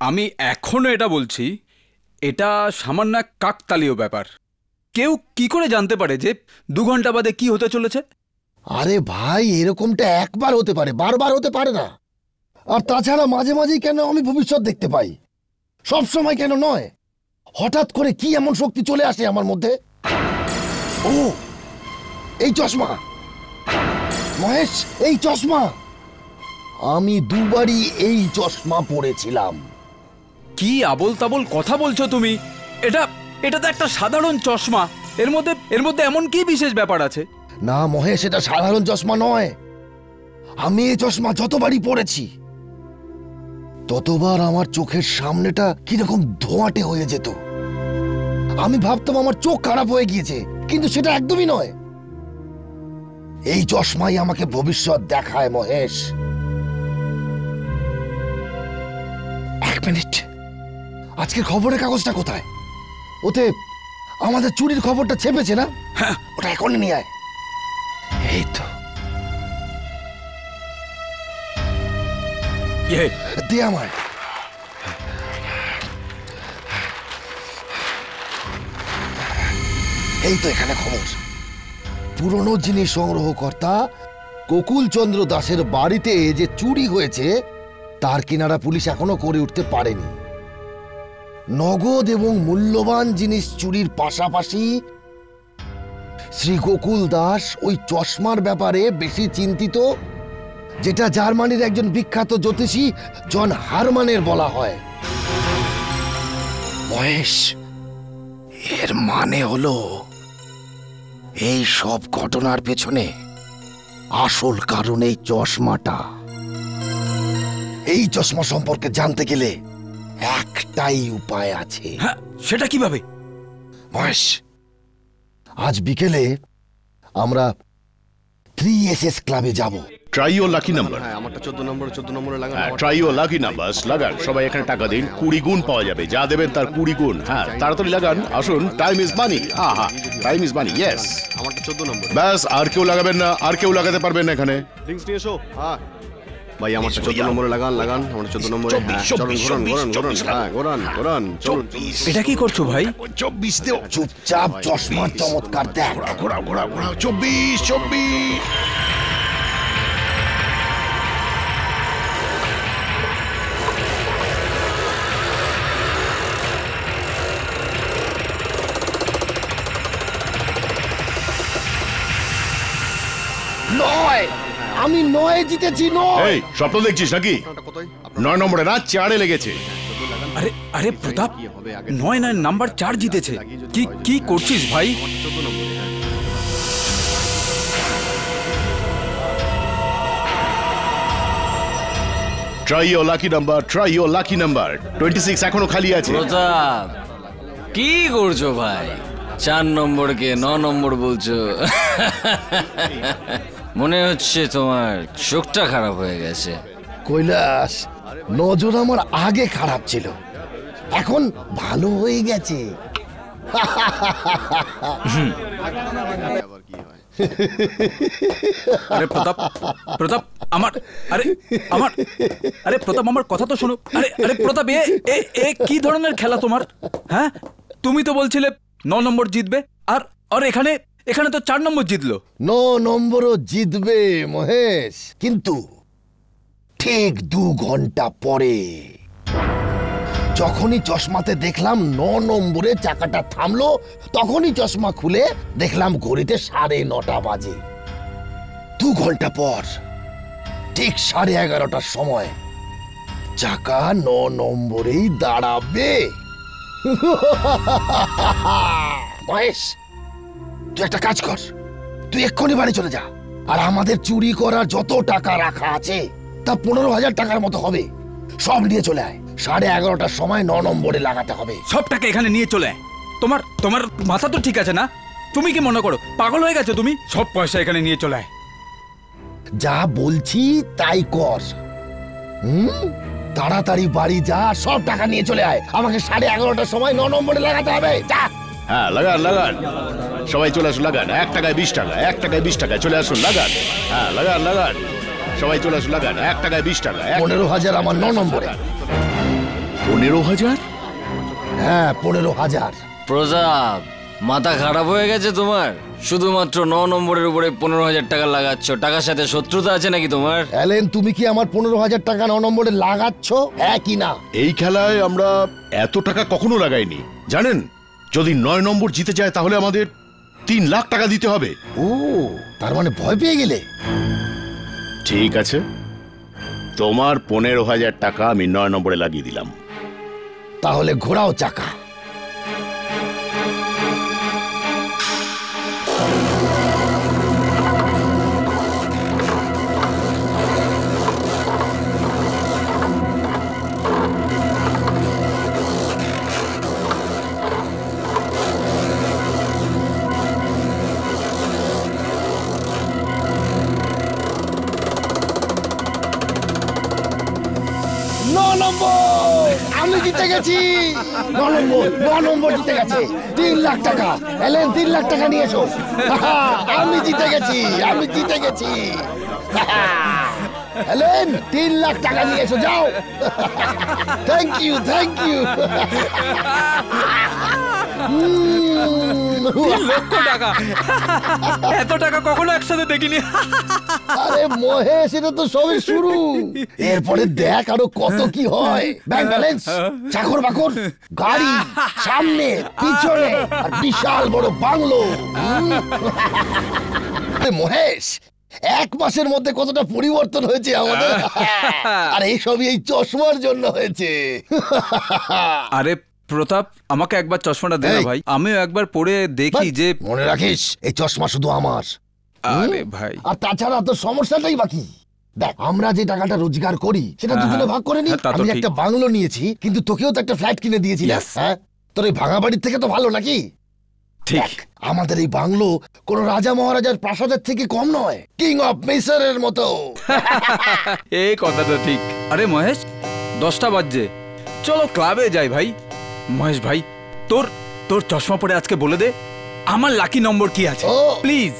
আমি এখনো এটা বলছি, এটা সামান্য এক কাকতালীয় ব্যাপার। কেউ কি করে জানতে পারে যে 2 ঘন্টা বাদে কি হতে চলেছে? আরে ভাই, এরকমটা একবার হতে পারে, বারবার হতে পারে না। আর তাছাড়া মাঝে মাঝেই কেন আমি ভবিষ্যৎ দেখতে পাই, সব সময় কেন নয়। হঠাৎ করে কি এমন শক্তি চলে আসে আমার মধ্যে? ও, এই চশমা মহেশ, এই চশমা। আমি দুবারই এই চশমা পরেছিলাম। কি আবল তাবল কথা বলছো তুমি? এটা এটা তো একটা সাধারণ চশমা। এর মধ্যে এমন কি বিশেষ ব্যাপার আছে? না মহেশ, এটা সাধারণ চশমা নয়। আমি এই চশমা যতবারই পরেছি ততবার আমার চোখের সামনেটা কিরকম ধোঁয়াটে হয়ে যেত। আমি ভাবতাম আমার চোখ খারাপ হয়ে গিয়েছে, কিন্তু সেটা একদমই নয়। এই চশমাই আমাকে ভবিষ্যৎ দেখায় মহেশ। এক মিনিট, আজকের খবরের কাগজটা কোথায়? ওতে আমাদের চুরির খবরটা ছেপেছে না? হ্যাঁ, ওটা এখনই নিয়ে আয়। এই তো, দে আমায়। এই তো এখানে খবর। পুরনো জিনিস সংগ্রহকর্তা কোকুল চন্দ্র দাসের বাড়িতে যে চুরি হয়েছে তার কিনারা পুলিশ এখনো করে উঠতে পারেনি। নগদ এবং মূল্যবান জিনিস চুরির পাশাপাশি শ্রী গোকুল দাস ওই চশমার ব্যাপারে বেশি চিন্তিত, যেটা জার্মানির একজন বিখ্যাত জ্যোতিষী জন হারমানের বলা হয়। মহেশ, এর মানে হলো এই সব ঘটনার পেছনে আসল কারণ এই চশমাটা। এই চশমা সম্পর্কে জানতে গেলে একটাই উপায় আছে। হ্যাঁ, সেটা কিভাবে? মহেশ, আজ বিকেলে আমরা 3SS ক্লাবে যাব। Try your lucky number. হ্যাঁ, আমারটা 14 নম্বরে লাগান। ট্রাই ইওর লাকি নাম্বারস লাগান। সবাই এখানে টাকা দিন, 20 গুণ পাওয়া যাবে। যা দেবেন তার 20 গুণ। হ্যাঁ, তাড়াতাড়ি লাগান। আসুন, টাইম ইজ মানি। হ্যাঁ হ্যাঁ, টাইম ইজ মানি। ইয়েস, আমারটা 14 নম্বর। ব্যাস, আর কেউ লাগাবেন না, আর কেউ লাগাতে পারবেন না এখানে। ড্রিঙ্কস নিয়ে এসো। হ্যাঁ ভাই, আমারটা 14 নম্বরে লাগান। আমারটা 14 নম্বরে। ঘোরান। চলুন। এটা কি করছো ভাই? 24 দেও। চুপচাপ চশমার চমৎকার দেখ। ঘোরা 24। নয়, আমি 9 জিতেছি। এই স্বপ্ন দেখছিস নাকি? 9 নম্বরে না, 4-এ লেগেছে। আরে আরে প্রতাপ, 9 নাম্বার 4 জিতেছে। কি করছিস ভাই? 14 নম্বরে। Try your lucky number. 26 এখনো খালি আছে। প্রতাপ, কি করছো ভাই? 4 নম্বরকে 9 নম্বর বলছো? মনে হচ্ছে তোমার চোখটা খারাপ হয়ে গেছে। কৈলাস, নজর আমার আগে খারাপ ছিল, এখন ভালো হয়ে গেছে। আরে প্রতাপ, আমার কথা তো শোনো। আরে প্রতাপ, এ কি ধরনের খেলা তোমার? হ্যাঁ, তুমি তো বলছিলে 9 নম্বর জিতবে, আর এখানে তো 4 নম্বর জিতলো। 9 নম্বরও জিতবে মহেশ, কিন্তু ঠিক 2 ঘন্টা পরে। যখনই চশমাতে দেখলাম 9 নম্বরে চাকাটা থামলো, তখনই চশমা খুলে দেখলাম ঘড়িতে 9:30 বাজে। 2 ঘন্টা পর ঠিক 11:30টার সময় চাকা 9 নম্বরেই দাঁড়াবে। মহেশ, তুই একটা কাজ কর, তুই এক্ষুনি বাড়ি চলে যা, আর আমাদের চুরি করার যত টাকা রাখা আছে তা 15,000 টাকার মতো হবে, সব নিয়ে চলে আয়। 11:30টার সময় 9 নম্বরে লাগাতে হবে। সব টাকা এখানে নিয়ে চলে আয়। তোমার মাথা তো ঠিক আছে না? তুমি কি মনে করো পাগল হয়ে গেছো তুমি? সব পয়সা এখানে নিয়ে চলে আয়। যা বলছি তাই কর। তাড়াতাড়ি বাড়ি যা, সব টাকা নিয়ে চলে আয়। আমাকে 11:30টার সময় 9 নম্বরে লাগাতে হবে। যা। হ্যাঁ, লাগান। সবাই চলে আসুন, লাগান। 1 টাকায় 20 টাকা, 1 টাকায় 20 টাকা। চলে আসুন, লাগান। হ্যাঁ, লাগান। সবাই চলে আসুন, লাগান। 1 টাকায় 20 টাকা। 15,000 আমার 9 নম্বরে। 15,000? হ্যাঁ 15,000। প্রতাপ, মাথা খারাপ হয়ে গেছে তোমার? শুধুমাত্র 9 নম্বরের উপরে 15,000 টাকা লাগাচ্ছ। টাকার সাথে শত্রুতা আছে নাকি তোমার? অ্যালেন, তুমি কি আমার 15,000 টাকা 9 নম্বরে লাগাচ্ছ? হ্যাঁ কি না? এই খেলায় আমরা এত টাকা কখনো লাগাইনি জানেন। যদি 9 নম্বর জিতে যায় তাহলে আমাদের 3 লাখ টাকা দিতে হবে। ও, তার মানে ভয় পেয়ে গেলে? ঠিক আছে, তোমার 15,000 টাকা আমি 9 নম্বরে লাগিয়ে দিলাম। তাহলে ঘোরাও চাকা। আমি জিতে গেছি। 9 নম্বর জিতে গেছে। 3 লাখ টাকা। এলেন 3 লাখ টাকা নিয়ে এসো। আমি জিতে গেছি, আমি জিতে গেছি। এলেন 3 লাখ টাকা নিয়ে এসো, যাও। Thank you, thank you. 3 লক্ষ টাকা! এত টাকা কখনো একসাথে দেখিনি। আরে মহেশ, এটা তো সবে শুরু। এরপরে দেখ আরো কত কি হয়। ব্যাংক ব্যালেন্স, চাকর বাকর, গাড়ি, সামনে পিছনে, আর বিশাল বড় বাংলো। আরে মহেশ, 1 মাসের মধ্যে কতটা পরিবর্তন হয়েছে আমাদের। আর এই সবই এই চশমার জন্য হয়েছে। আরে প্রতাপ, আমাকে একবার চশমাটা দে না ভাই, আমিও একবার পরে দেখি যে। মনে রাখিস, এই চশমা শুধু আমার। আরে ভাই, আর তাছাড়া তো সমস্যাটাই বাকি। দেখ, আমরা যে টাকাটা রোজগার করি সেটা দুজনে ভাগ করে নি। আমি একটা বাংলো নিয়েছি, কিন্তু তোকেও তো একটা ফ্ল্যাট কিনে দিয়েছি। হ্যাঁ, তোর এই ভাঙা বাড়ির থেকে তো ভালো নাকি? ঠিক। আমাদের এই বাংলো কোন রাজা মহারাজার প্রাসাদের থেকে কম নয়, কিং অফ মিসরের মতো। এই কথা তো ঠিক। আরে মহেশ, 10টা বাজছে, চলো ক্লাবে যাই ভাই। মহেশ ভাই, তোর চশমা পরে আজকে বলে দে আমার লাকি নম্বর কি আছে। প্লিজ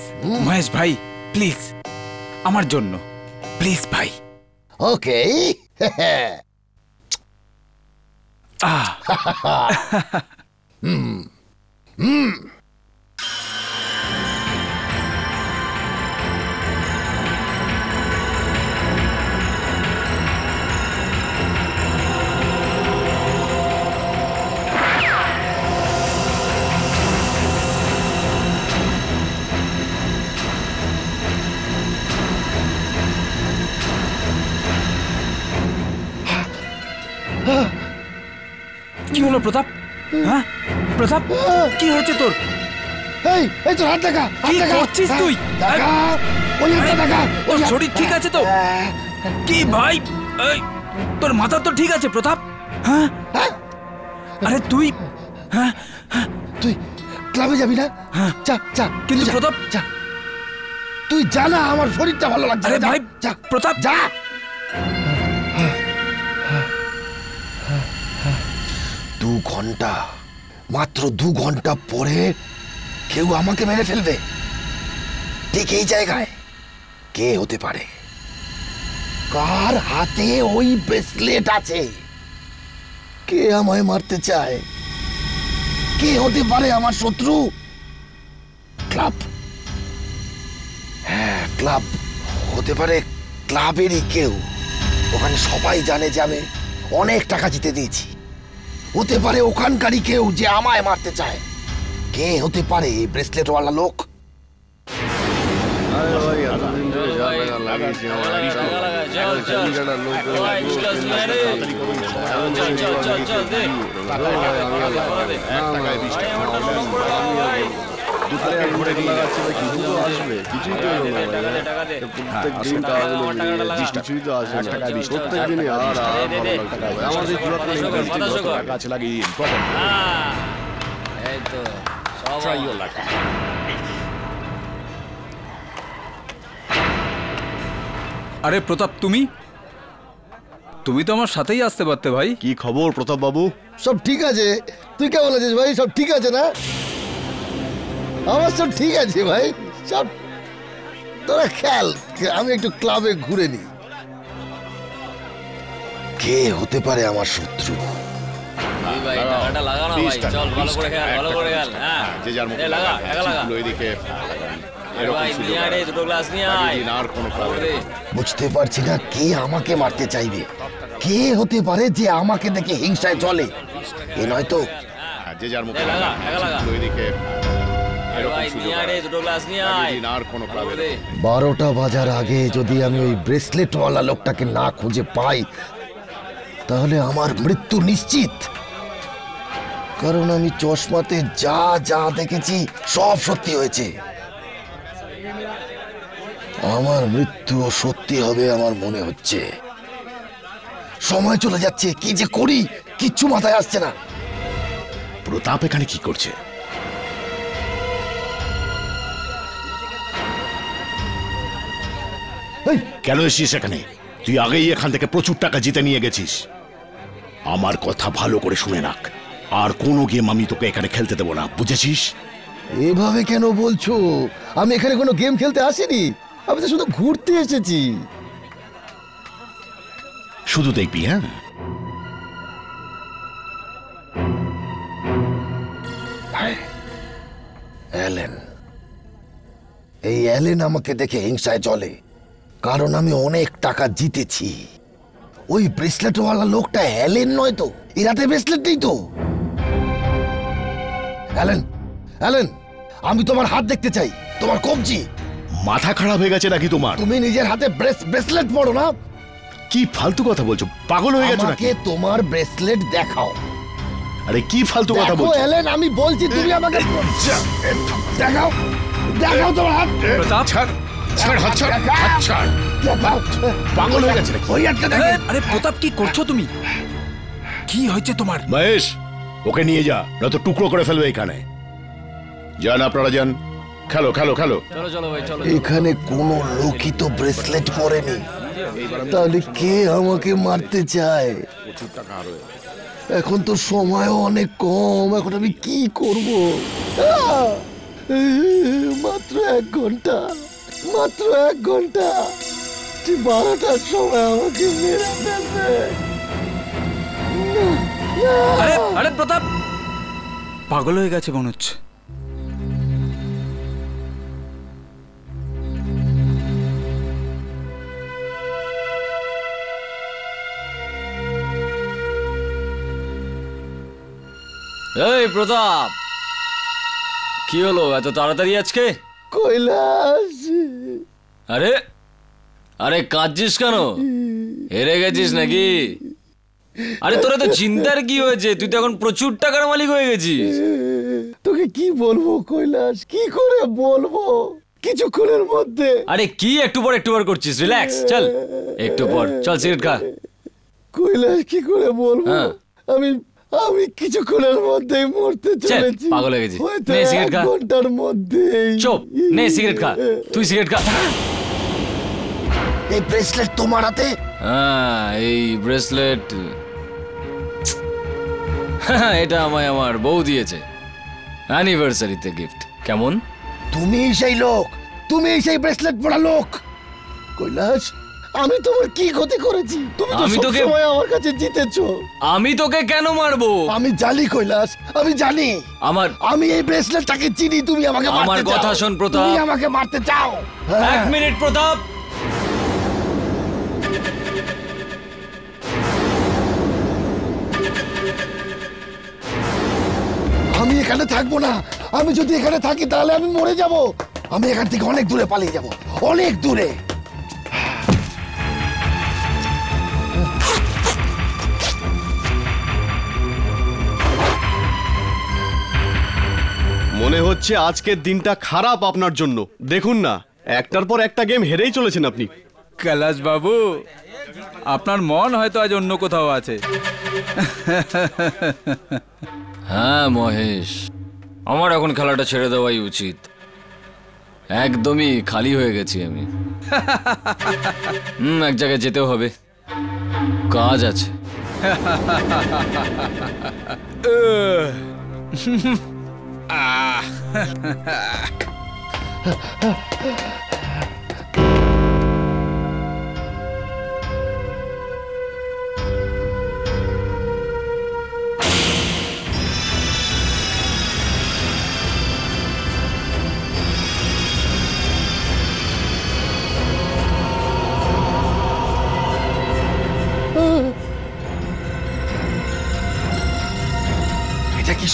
মহেশ ভাই, প্লিজ আমার জন্য, প্লিজ ভাই। ওকে। কি হলো প্রতাপ? হ্যাঁ প্রতাপ, কি হয়েছে তোর? এই তোর হাত দেখা। কি করছিস তুই? তোর শরীর ঠিক আছে তো? কি ভাই, তোর মাথা তো ঠিক আছে প্রতাপ? হ্যাঁ, আরে তুই, হ্যাঁ তুই ক্লাবে যাবি না? হ্যাঁ যা যা। কিন্তু প্রতাপ, যা, তুই জানা আমার শরীরটা ভালো লাগছে। আরে ভাই যা প্রতাপ, যা। মাত্র 2 ঘন্টা পরে কেউ আমাকে মেরে ফেলবে ঠিক এই জায়গায়। কে হতে পারে? কার হাতে ওই ব্রেসলেট আছে? কে আমায় মারতে চায়? কে হতে পারে আমার শত্রু? ক্লাব, হ্যাঁ ক্লাব হতে পারে। ক্লাবেরই কেউ। ওখানে সবাই জানে যে আমি অনেক টাকা জিতে দিয়েছি। হতে পারে ওখানকারই কেউ যে আমায় মারতে চায়। কে হতে পারে এই ব্রেসলেটওয়ালা লোক? আরে প্রতাপ, তুমি তো আমার সাথেই আসতে পারতে ভাই। কি খবর প্রতাপ বাবু? সব ঠিক আছে। তুই কেমন আছিস ভাই? সব ঠিক আছে না? আমার সব ঠিক আছে ভাই, সব। তোরা খেল, আমি একটু ক্লাবে ঘুরে নি। কে হতে পারে আমার শত্রু? এই ভাই লাগাও। টাকাটা লাগা না 20 ভাই, টাকা, চল ভালো 20 করে খেল, টাকা, ভালো একটা করে করে খেল, হ্যাঁ। যে যার মতো এই লাগা, টাকা লাগা। চিপগুলো এদিকে আরে ভাই নিয়ে আয় রে, দুটো গ্লাস নিয়ে আয়। দিন আর কোনো ভালো খাবে করে। বুঝতে পারছি না কে আমাকে মারতে চাইবে, কে হতে পারে যে আমাকে দেখে হিংসায় চলে। এ নয় তো যে যার মতো এই লাগা, টাকা লাগা। চিপগুলো এদিকে আরে ভাই নিয়ে আয় রে, দুটো গ্লাস নিয়ে আয়। দিন আর কোনো ভালো খাবে করে। 12টা বাজার আগে যদি আমি ওই ব্রেসলেটওয়ালা লোকটাকে না খুঁজে পাই তাহলে আমার মৃত্যু নিশ্চিত। কারণ আমি চশমাতে যা যা দেখেছি সব সত্যি হয়েছে। আমার মৃত্যু সত্যি হবে আমার মনে হচ্ছে। সময় চলে যাচ্ছে, কি যে করি কিচ্ছু মাথায় আসছে না। প্রতাপ এখানে কি করছে? এই, কেন এসেছিস এখানে? তুই আগেই এখান থেকে প্রচুর টাকা জিতে নিয়ে গেছিস। আমার কথা ভালো করে শুনে রাখ, আর কোনো গেম আমি তোকে এখানে খেলতে দেবো না, বুঝেছিস? এভাবে কেন বলছো? আমি এখানে কোনো গেম খেলতে আসিনি, আমি তো শুধু ঘুরতে এসেছি। শুধু দেখবি, হ্যাঁ? অ্যালেন, এই অ্যালেন আমাকে দেখে হিংসায় চলে, কারণ আমি অনেক টাকা জিতেছি। ওই ব্রেসলেটওয়ালা লোকটা অ্যালেন নয় তো? এর হাতে ব্রেসলেট নেই তো? অ্যালেন, অ্যালেন, আমি তোমার হাত দেখতে চাই, তোমার কবজি। মাথা খারাপ হয়ে গেছে নাকি তোমার? তুমি নিজের হাতে ব্রেসলেট পরো না? কি ফালতু কথা বলছো? পাগল হয়ে গেছো নাকি? আমাকে তোমার ব্রেসলেট দেখাও। আরে কি ফালতু কথা দেখো বলছো? অ্যালেন, আমি বলছি তুমি আমাকে দেখাও, দেখাও তোমার হাত, প্রতাপ ছাড়, ছাড়, হাত ছাড়, হাত ছাড়। দেখাও। পাগল হয়ে গেছে নাকি? ওই হাতটা দেখো। আরে প্রতাপ কি করছো তুমি? কি হয়েছে তোমার? মহেশ, ওকে নিয়ে যা, নয়তো টুকরো করে ফেলবে এখানে। যান আপনারা যান, খেলো খেলো খেলো। চলো চলো ভাই, চলো। এখানে কোনো লোকই তো ব্রেসলেট পরেনি, তাহলে কে আমাকে মারতে চায়? এখন তো সময়ও অনেক কম, এখন আমি কি করব? মাত্র 1 ঘন্টা, মাত্র 1 ঘন্টা, ঠিক 12টার সময় আমাকে মেরে ফেলবে। আরে আরে প্রতাপ পাগল হয়ে গেছে মনে হচ্ছে। এই প্রতাপ, কি হলো এত তাড়াতাড়ি আজকে? কৈলাস, আরে আরে কাঁদছিস কেন? হেরে গেছিস নাকি? আরে তোরা তো চিন্তার কি হয়েছে? তুই তো এখন প্রচুর টাকার মালিক হয়ে গেছিস। তোকে কি বলবো কৈলাস, কি করে বলবো? কিছুক্ষণের মধ্যে। আরে কি একটু পর করছিস? রিল্যাক্স, চল একটু পর, চল সিগারেট খা। কৈলাস, কি করে বলবো? হ্যাঁ। আমি আমি কিছুক্ষণের মধ্যেই মরতে চলেছি। পাগল হয়ে গেছিস। হয়তো নে সিগারেট 1 খা। ঘন্টার মধ্যেই। চুপ, নে সিগারেট খা, তুই সিগারেট খা। এই ব্রেসলেট তোমার হাতে? হ্যাঁ, এই ব্রেসলেট এটা আমায় আমার বউ দিয়েছে অ্যানিভার্সারিতে গিফট। কেমন? তুমি সেই লোক, তুমি সেই ব্রেসলেট পরা লোক। কৈলাস, আমি তোমার কি ক্ষতি করেছি? তুমি তো আমি তোকে- সবসময় আমার কাছে জিতেছো। আমি তোকে কেন মারবো? আমি জানি কৈলাস, আমি জানি। আমার আমি এই ব্রেসলেটটাকে চিনি, তুমি আমাকে মারতে আমার চাও। কথা শোন, প্রতাপ। তুমি আমাকে মারতে চাও। হ্যাঁ। 1 মিনিট প্রতাপ। আমি এখানে থাকবো না। আমি যদি এখানে থাকি তাহলে আমি মরে যাব। আমি এখান থেকে অনেক দূরে পালিয়ে যাব, অনেক দূরে। মনে হচ্ছে আজকের দিনটা খারাপ আপনার জন্য। দেখুন না, একটার পর একটা গেম হেরেই চলেছেন আপনি। কৈলাস বাবু, আপনার মন হয়তো আজ অন্য কোথাও আছে। হ্যাঁ মহেশ, আমার এখন খেলাটা ছেড়ে দেওয়াই উচিত। একদমই খালি হয়ে গেছি আমি। এক জায়গায় যেতেও হবে, কাজ আছে।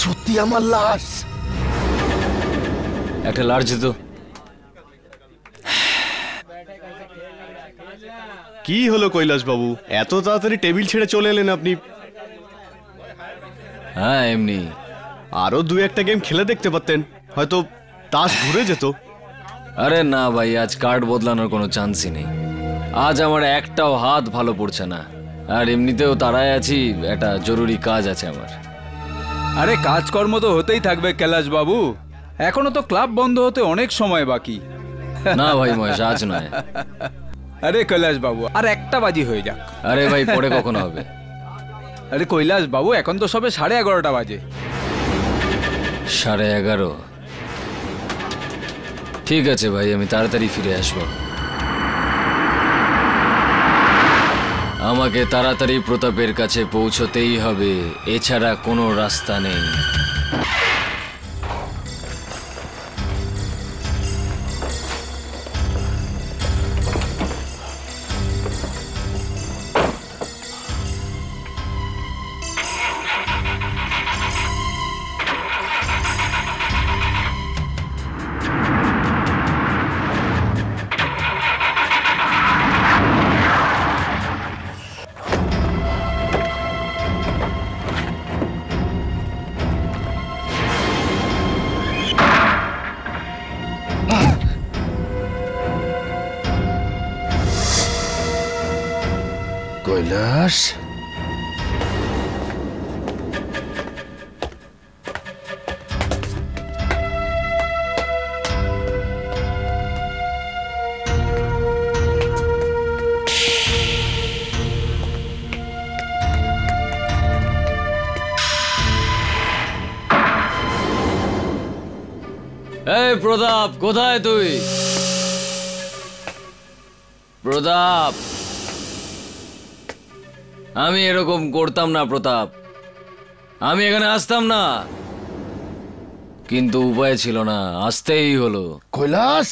সত্যি আমার লাশ? একটা লার্জ তো। কি হলো কৈলাস বাবু, এত তাড়াতাড়ি টেবিল ছেড়ে চলে এলেন আপনি? হ্যাঁ এমনি। আরো দু একটা গেম খেলে দেখতে পারতেন, হয়তো তাস ঘুরে যেত। আরে না ভাই, আজ কার্ড বদলানোর কোনো চান্সই নেই। আজ আমার একটাও হাত ভালো পড়ছে না, আর এমনিতেও তারাই আছি, একটা জরুরি কাজ আছে আমার। আরে কাজকর্ম তো হতেই থাকবে কৈলাস বাবু, এখনো তো ক্লাব বন্ধ হতে অনেক সময় বাকি। না ভাই মহেশ, আজ নয়। আরে কৈলাস বাবু, আর একটা বাজি হয়ে যাক। আরে ভাই পরে কখনো হবে। আরে কৈলাস বাবু, এখন তো সবে 11:30 বাজে। 11:30? ঠিক আছে ভাই, আমি তাড়াতাড়ি ফিরে আসবো। আমাকে তাড়াতাড়ি প্রতাপের কাছে পৌঁছতেই হবে, এছাড়া কোনো রাস্তা নেই। কৈলাস, এই প্রতাপ, কোথায় তুই? প্রতাপ, আমি এরকম করতাম না প্রতাপ, আমি এখানে আসতাম না, কিন্তু উপায় ছিল না, আসতেই হলো। কৈলাস,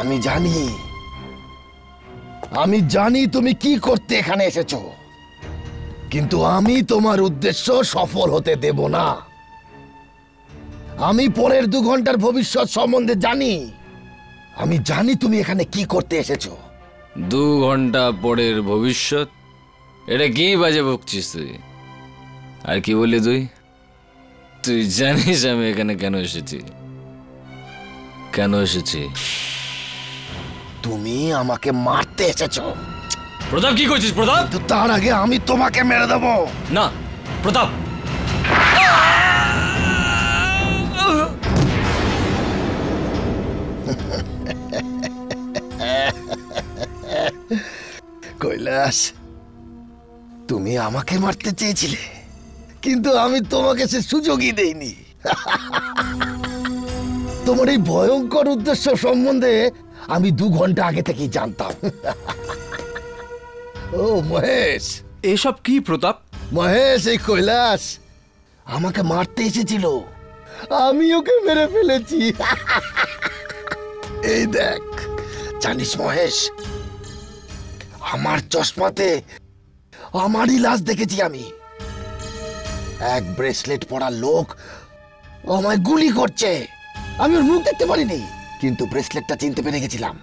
আমি জানি তুমি কি করতে এখানে এসেছো, কিন্তু আমি তোমার উদ্দেশ্য সফল হতে দেব না। আমি পরের 2 ঘন্টার ভবিষ্যৎ সম্বন্ধে জানি। আমি জানি তুমি এখানে কি করতে এসেছো। 2 ঘন্টা পরের ভবিষ্যৎ? এটা কি বাজে বকছিস তুই? আর কি বললি তুই? তুই জানিস আমি এখানে কেন এসেছি? কেন এসেছি? তুমি আমাকে মারতে এসেছো। প্রতাপ, কি করছিস প্রতাপ? তো তার আগে আমি তোমাকে মেরে দেবো। না প্রতাপ, কৈলাস, তুমি আমাকে মারতে চেয়েছিলে, কিন্তু আমি তোমাকে সে সুযোগই দেইনি। তোমার এই ভয়ঙ্কর উদ্দেশ্য সম্বন্ধে আমি 2 ঘন্টা আগে থেকেই জানতাম। ও মহেশ। এসব কি প্রতাপ? মহেশ, এই কৈলাস আমাকে মারতে এসেছিল, আমি ওকে মেরে ফেলেছি। এই দেখ, জানিস মহেশ, আমার চশমাতে আমারই লাশ দেখেছি আমি। এক ব্রেসলেট পরা লোক আমায় গুলি করছে, আমি ওর মুখ দেখতে পারিনি, কিন্তু ব্রেসলেটটা চিনতে পেরে গেছিলাম।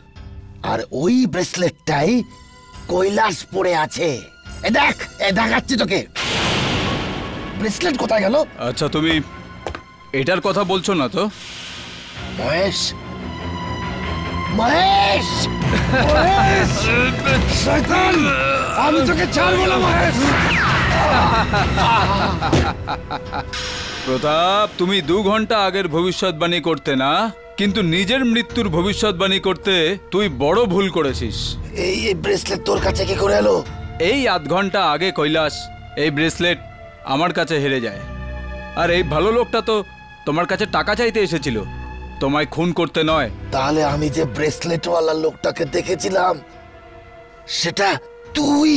আর ওই ব্রেসলেটটাই কৈলাস পরে আছে। এ দেখ, এ দেখাচ্ছি তোকে। ব্রেসলেট কোথায় গেল? আচ্ছা, তুমি এটার কথা বলছো না তো? মহেশ, মহেশ, মহেশ, শয়তান, আমি তোকে ছাড়বো না মহেশ। প্রতাপ, তুমি 2 ঘন্টা আগের ভবিষ্যৎবাণী করতে না, কিন্তু নিজের মৃত্যুর ভবিষ্যৎবাণী করতে তুই বড় ভুল করেছিস। এই ব্রেসলেট তোর কাছে কি করে এলো? এই 8 ঘন্টা আগে কৈলাস এই ব্রেসলেট আমার কাছে হেরে যায়, আর এই ভালো লোকটা তো তোমার কাছে টাকা চাইতে এসেছিল, তোমায় খুন করতে নয়। তাহলে আমি যে ব্রেসলেটওয়ালা লোকটাকে দেখেছিলাম সেটা তুই?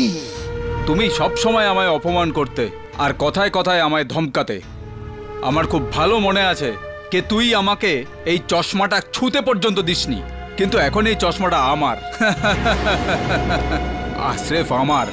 তুমি সব সময় আমায় অপমান করতে আর কথায় কথায় আমায় ধমকাতে। আমার খুব ভালো মনে আছে কে তুই আমাকে এই চশমাটা ছুঁতে পর্যন্ত দিসনি, কিন্তু এখন এই চশমাটা আমার। স্রেফ আমার।